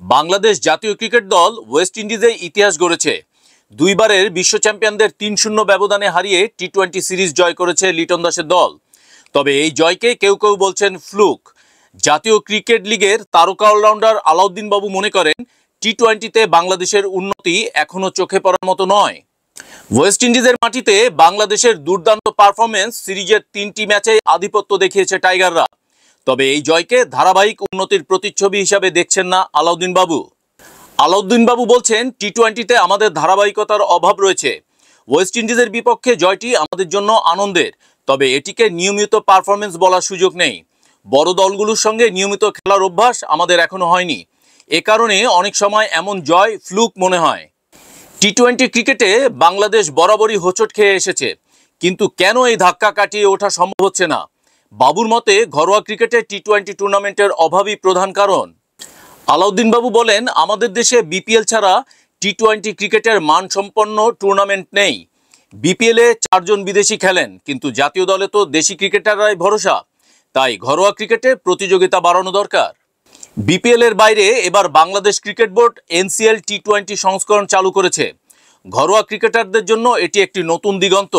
বাংলাদেশ জাতীয় ক্রিকেট দল ওয়েস্ট ইন্ডিজে ইতিহাস গড়েছে। দুইবারের বিশ্ব চ্যাম্পিয়নদের ৩-০ ব্যবধানে হারিয়ে টি-20 সিরিজ জয় করেছে লিটন দাসের দল। তবে এই জয়কে কেউ কেউ বলছেন ফ্লুক। জাতীয় ক্রিকেট লিগের তারকা অলরাউন্ডার আলাউদ্দিন বাবু মনে করেন টি-20তে বাংলাদেশের উন্নতি এখনো চোখে পড়ার মতো নয়। ওয়েস্ট ইন্ডিজের মাটিতে বাংলাদেশের দুর্দান্ত পারফরমেন্স সিরিজের ৩টি ম্যাচে আধিপত্য দেখিয়েছে টাইগাররা। তবে এই জয়কে ধারাবাহিক উন্নতির প্রতিচ্ছবি হিসাবে দেখছেন না আলাউদ্দিন বাবু। আলাউদ্দিন বাবু বলছেন টি-20তে আমাদের ধারাবাহিকতার অভাব রয়েছে। ওয়েস্ট ইন্ডিজের বিপক্ষে জয়টি আমাদের জন্য আনন্দের, তবে এটিকে নিয়মিত পারফরমেন্স বলার সুযোগ নেই। বড় দলগুলোর সঙ্গে নিয়মিত খেলার অভ্যাস আমাদের এখনো হয়নি। এ কারণে অনেক সময় এমন জয় ফ্লুক মনে হয়। টি-20 ক্রিকেটে বাংলাদেশ বরাবরই হোঁচট খেয়ে এসেছে, কিন্তু কেন এই ধাক্কা কাটিয়ে ওঠা সম্ভব হচ্ছে না? বাবুর মতে ঘরোয়া ক্রিকেটে টি-20 টুর্নামেন্টের অভাবই প্রধান কারণ। আলাউদ্দিন বাবু বলেন, আমাদের দেশে বিপিএল ছাড়া টি-20 ক্রিকেটের মানসম্পন্ন টুর্নামেন্ট নেই। বিপিএলে 4 জন বিদেশি খেলেন, কিন্তু জাতীয় দলে তো দেশি ক্রিকেটাররাই ভরসা। তাই ঘরোয়া ক্রিকেটে প্রতিযোগিতা বাড়ানো দরকার। বিপিএল এর বাইরে এবার বাংলাদেশ ক্রিকেট বোর্ড এনসিএল টি-20 সংস্করণ চালু করেছে। ঘরোয়া ক্রিকেটারদের জন্য এটি একটি নতুন দিগন্ত।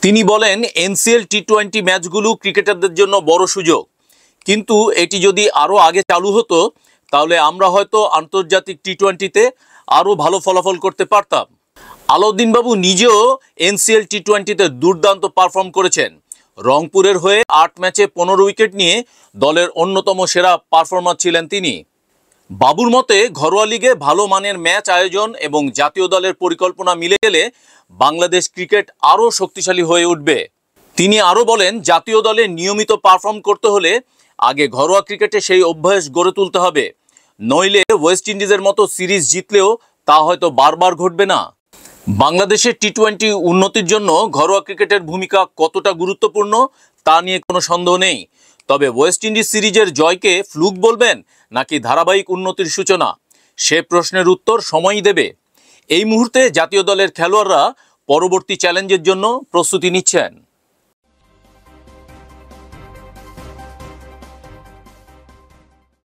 তিনি বলেন, এনসিএল টি-20 ম্যাচগুলো ক্রিকেটারদের জন্য বড় সুযোগ, কিন্তু এটি যদি আরও আগে চালু হতো তাহলে আমরা হয়তো আন্তর্জাতিক টি-20তে আরও ভালো ফলাফল করতে পারতাম। আলাউদ্দিন বাবু নিজেও এনসিএল টি-20তে দুর্দান্ত পারফর্ম করেছেন। রংপুরের হয়ে 8 ম্যাচে 15 উইকেট নিয়ে দলের অন্যতম সেরা পারফর্মার ছিলেন তিনি। বাবুর মতে ঘরোয়া লিগে ভালো মানের ম্যাচ আয়োজন এবং জাতীয় দলের পরিকল্পনা মিলে গেলে বাংলাদেশ ক্রিকেট আরও শক্তিশালী হয়ে উঠবে। তিনি আরও বলেন, জাতীয় দলে নিয়মিত পারফর্ম করতে হলে আগে ঘরোয়া ক্রিকেটে সেই অভ্যাস গড়ে তুলতে হবে, নইলে ওয়েস্ট ইন্ডিজের মতো সিরিজ জিতলেও তা হয়তো বারবার ঘটবে না। বাংলাদেশের টি-20 উন্নতির জন্য ঘরোয়া ক্রিকেটের ভূমিকা কতটা গুরুত্বপূর্ণ তা নিয়ে কোনো সন্দেহ নেই। তবে ওয়েস্ট ইন্ডিজ সিরিজের জয়কে ফ্লুক বলবেন নাকি ধারাবাহিক উন্নতির সূচনা, সে প্রশ্নের উত্তর সময়ই দেবে। এই মুহূর্তে জাতীয় দলের খেলোয়াড়রা পরবর্তী চ্যালেঞ্জের জন্য প্রস্তুতি নিচ্ছেন।